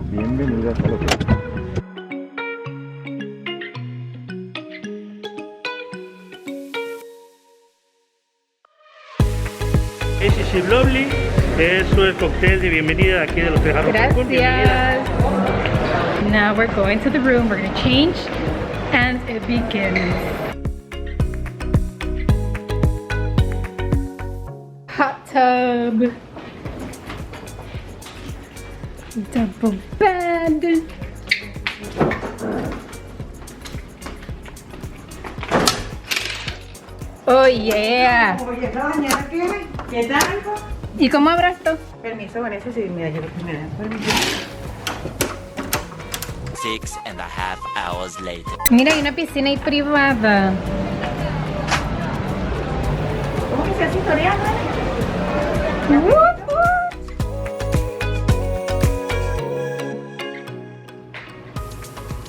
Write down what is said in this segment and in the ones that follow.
Bienvenidas al hotel. Ese Lovely es el cóctel de bienvenida de aquí de los Hard Rock Cancun. Gracias. Now we're going to the room. We're gonna change and it begins. Hot tub. Double bed. Oh yeah. Oye, ¿esta mañana qué? ¿Qué tal? ¿Y cómo habrá esto? Permiso, Vanessa, sí, mira, yo primero. Permiso. 6.5 hours later. Mira, hay una piscina ahí privada. ¿Cómo que se hace historial,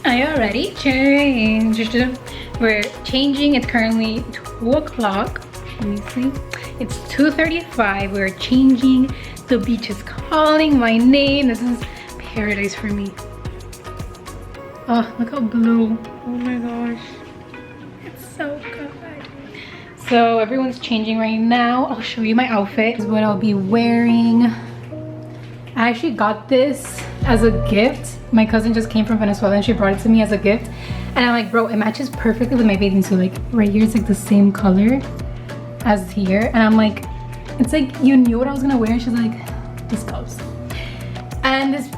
I already changed. We're changing. It's currently 2 o'clock. Let me see. It's 2:35. We're changing. The beach is calling my name. This is paradise for me. Oh, look how blue. Oh my gosh. It's so good. So everyone's changing right now. I'll show you my outfit. This is what I'll be wearing. I actually got this as a gift. My cousin just came from Venezuela and she brought it to me as a gift. And I'm like, bro, it matches perfectly with my bathing suit. Like right here, it's like the same color as here. And I'm like, it's like, you knew what I was gonna wear. And she's like, this goes. And this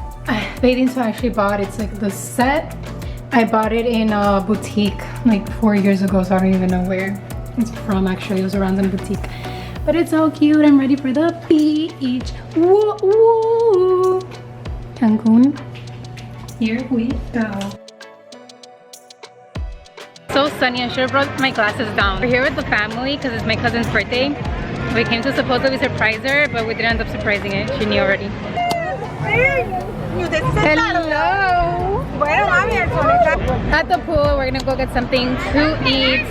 bathing suit I actually bought, it's like the set. I bought it in a boutique like 4 years ago, so I don't even know where it's from actually. It was around in a boutique. But it's so cute. I'm ready for the beach. Woo, woo. Cancun. Here we go. So sunny. I should have brought my glasses down. We're here with the family because it's my cousin's birthday. We came to supposedly surprise her, but we didn't end up surprising it. She knew already. Hello. Bueno, mami, el sol está... At the pool, we're gonna go get something to eat.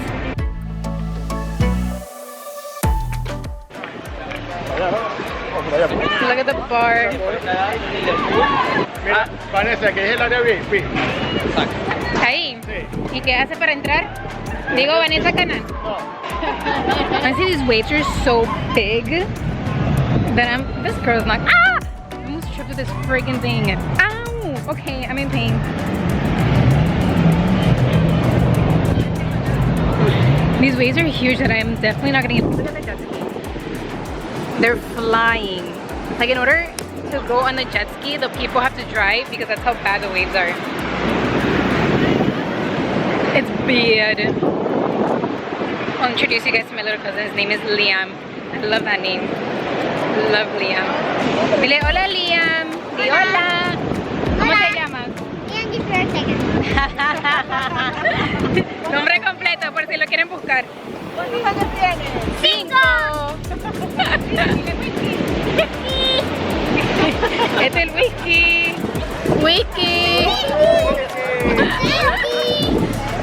Look at the bar. Mira, Vanessa, que es el área VIP. Ahí. ¿Y qué hace para entrar? Digo, Vanessa Canal. Honestly, these waves are so big that this girl's not. Ah! I almost tripped with this freaking thing. Ow! Okay, I'm in pain. These waves are huge that I'm definitely not gonna get. Look at the jet ski. They're flying. Like in order to go on the jet ski, the people have to drive because that's how bad the waves are. It's bad. I'll introduce you guys to my little cousin. His name is Liam. I love that name. Love Liam. Dile hola Liam. Di hola. ¿Cómo te llamas? Nombre completo por si lo quieren buscar. ¿Cuántos años tienes? 5. Este es el whisky. Whisky.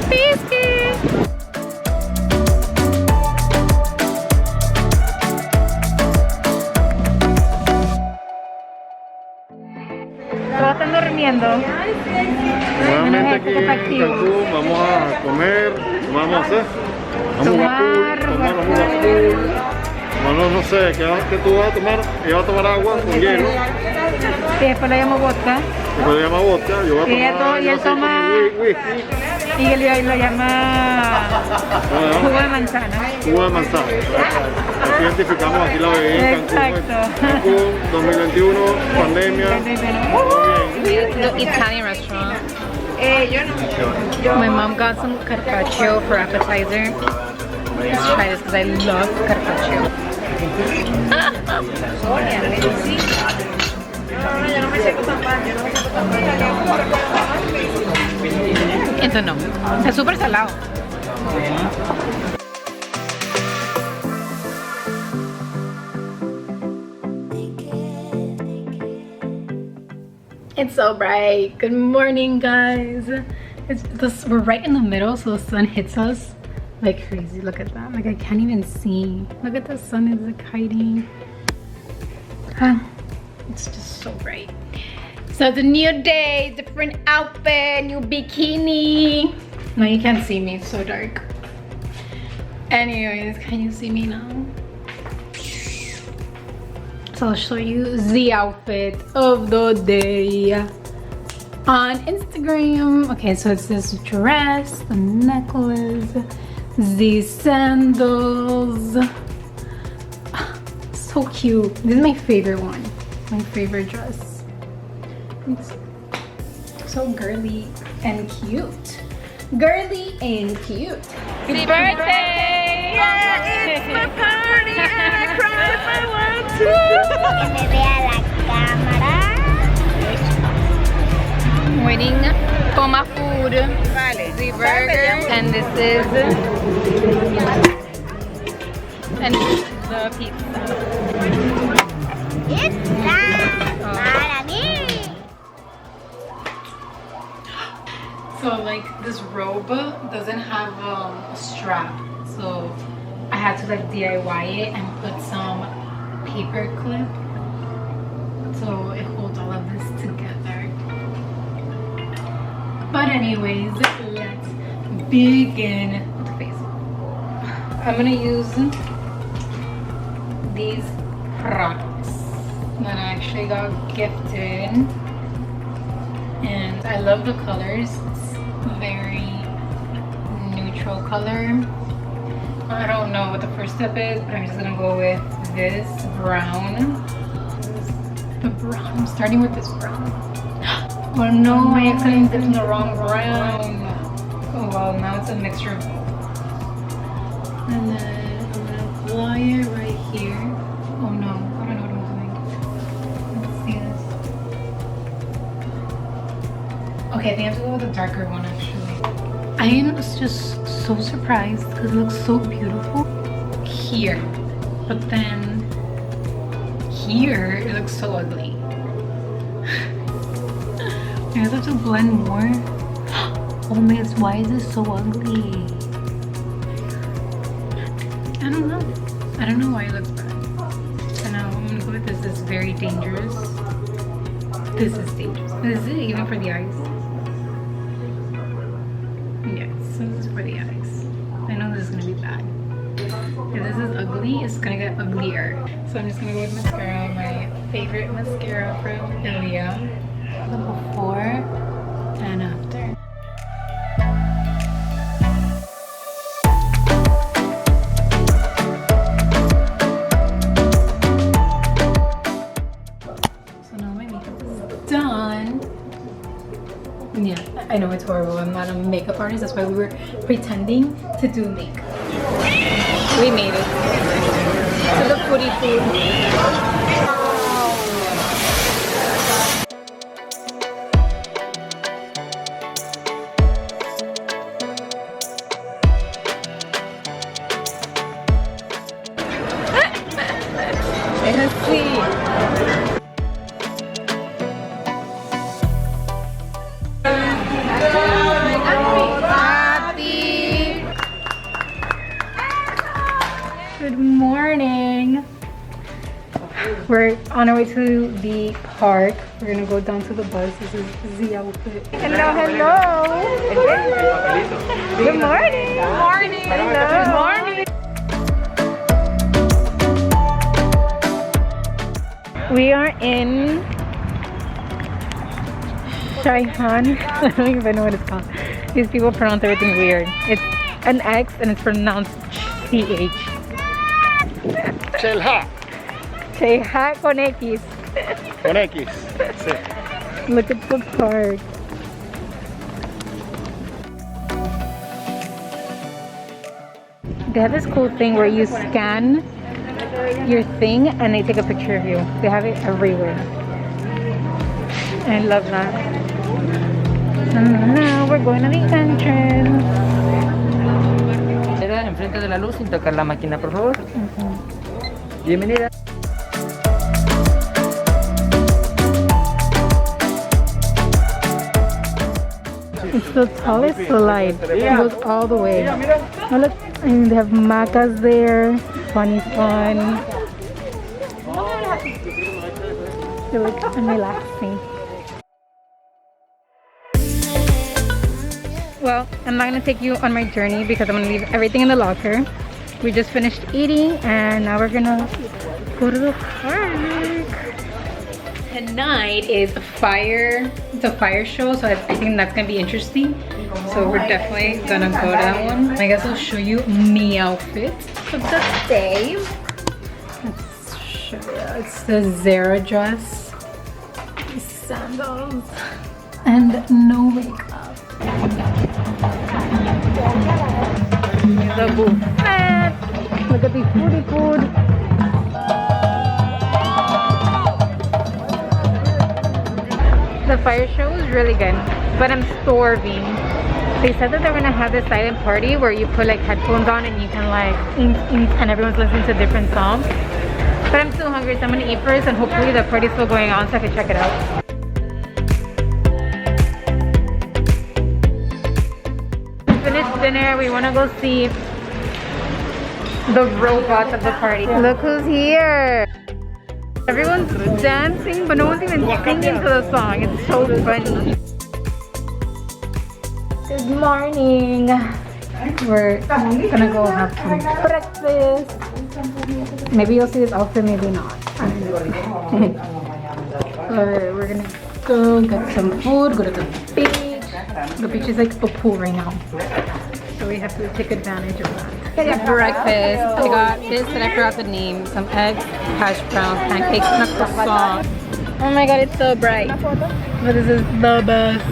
Whisky. Todos están durmiendo. Nuevamente aquí en Cancún vamos a comer, vamos a hacer. Vamos a pool. Bueno, no sé, ¿qué tú vas a tomar? Ella va a tomar agua con hielo. Y después le llamo vodka. Después le llama vodka. Yo voy a tomar Y él toma whisky. Y él lo llama jugo de manzana. Jugo de manzana. Aquí identificamos aquí la bebida en Cancún. Exacto. Cancún 2021, pandemia. Todo bien. The Italian restaurant. My mom got some carpaccio for appetizer. Let's try this because I love carpaccio. Eso no, es súper salado. It's so bright. Good morning, guys. We're right in the middle, so the sun hits us like crazy. Look at that. Like I can't even see. Look at the sun is like hiding. It's just so bright. So it's a new day, different outfit, new bikini. No, you can't see me, it's so dark. Anyways, can you see me now? So I'll show you the outfit of the day on Instagram. Okay, so it's this dress, the necklace, these sandals. So cute. This is my favorite one. My favorite dress. It's so girly and cute. Girly and cute. Happy birthday! Yeah, it's my party and I cry if I want to. Waiting for my food. Vale. The burger. And this is and the pizza. It's time para mí. So like this robe doesn't have a strap, so I had to like DIY it and put some paper clip so it holds all of this together. But anyways, let's begin with the face. I'm gonna use these products that I actually got gifted, and I love the colors. Very neutral color. I don't know what the first step is, but I'm just gonna go with this brown. The brown. I'm starting with this brown. Oh no, I accidentally dipped in the wrong brown. Oh well, now it's a mixture of both. And then I'm gonna apply it right here. Oh no, I don't know what I'm doing. Let's see this. Okay, I think I have to go with the darker one actually. I am just so surprised because it looks so beautiful here, but then here it looks so ugly. I guess I have to blend more. Oh my gosh, why is this so ugly? I don't know. I don't know why it looks bad. So now I'm gonna go with this. This is very dangerous. This is dangerous. This is it even for the eyes. Yes, so this is for the eyes. I know this is gonna be bad. If this is ugly, it's gonna get uglier. So I'm just gonna go with mascara, my favorite mascara from Xel-Há. The before and after. So now my makeup is done. Yeah, I know it's horrible. I'm not a makeup artist. That's why we were pretending to do makeup. We made it to the foodie food. Let's see. Good morning. We're on our way to the park. We're gonna go down to the bus. This is the outfit. Hello, hello. Good morning. Good morning. Hello. Good morning. We are in Xel-Há. I don't even know what it's called. These people pronounce everything weird. It's an X and it's pronounced CH. Xel-Há. Xel-Há con X. Con X. Sí. Look at the park. They have this cool thing where you scan your thing and they take a picture of you. They have it everywhere. I love that. So now we're going to the entrance. Enfrente de la luz sin tocar la máquina, por favor. Bienvenida. It's the tallest slide. It goes all the way. Oh, look, and they have macas there. Funny fun. I feel like I'm relaxing. Well, I'm not gonna take you on my journey because I'm gonna leave everything in the locker. We just finished eating and now we're gonna go to the park. Tonight is a fire show, so I think that's gonna be interesting. So we're definitely gonna go to that one. I guess I'll show you me outfit for the day. Let's show you. It's the Zara dress, sandals, and no makeup. The buffet. Look at the food. The fire show was really good, but I'm starving. They said that they're gonna have this silent party where you put like headphones on and you can like and everyone's listening to different songs. But I'm still hungry, so I'm gonna eat first, and hopefully the party's still going on so I can check it out. Finished dinner. We wanna go see the robots of the party. Look who's here. Everyone's dancing, but no one's even singing to the song. It's so funny. Good morning. We're gonna go have some breakfast. Maybe you'll see this outfit, maybe not. We're gonna go get some food, go to the beach. The beach is like a pool right now, so we have to take advantage of that. Breakfast. I got this and I forgot the name. Some eggs, hash browns, pancakes, and a croissant. Oh my god, it's so bright. But this is the best.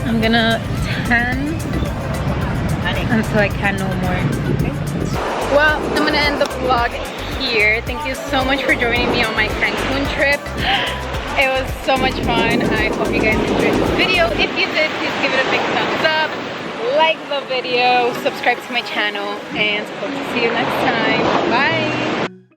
I'm gonna tan until I can no more. Well, I'm gonna end the vlog here. Thank you so much for joining me on my Cancun trip. It was so much fun. I hope you guys enjoyed this video. If you did, please give it a big thumbs up. Like the video, subscribe to my channel, and hope to see you next time. Bye!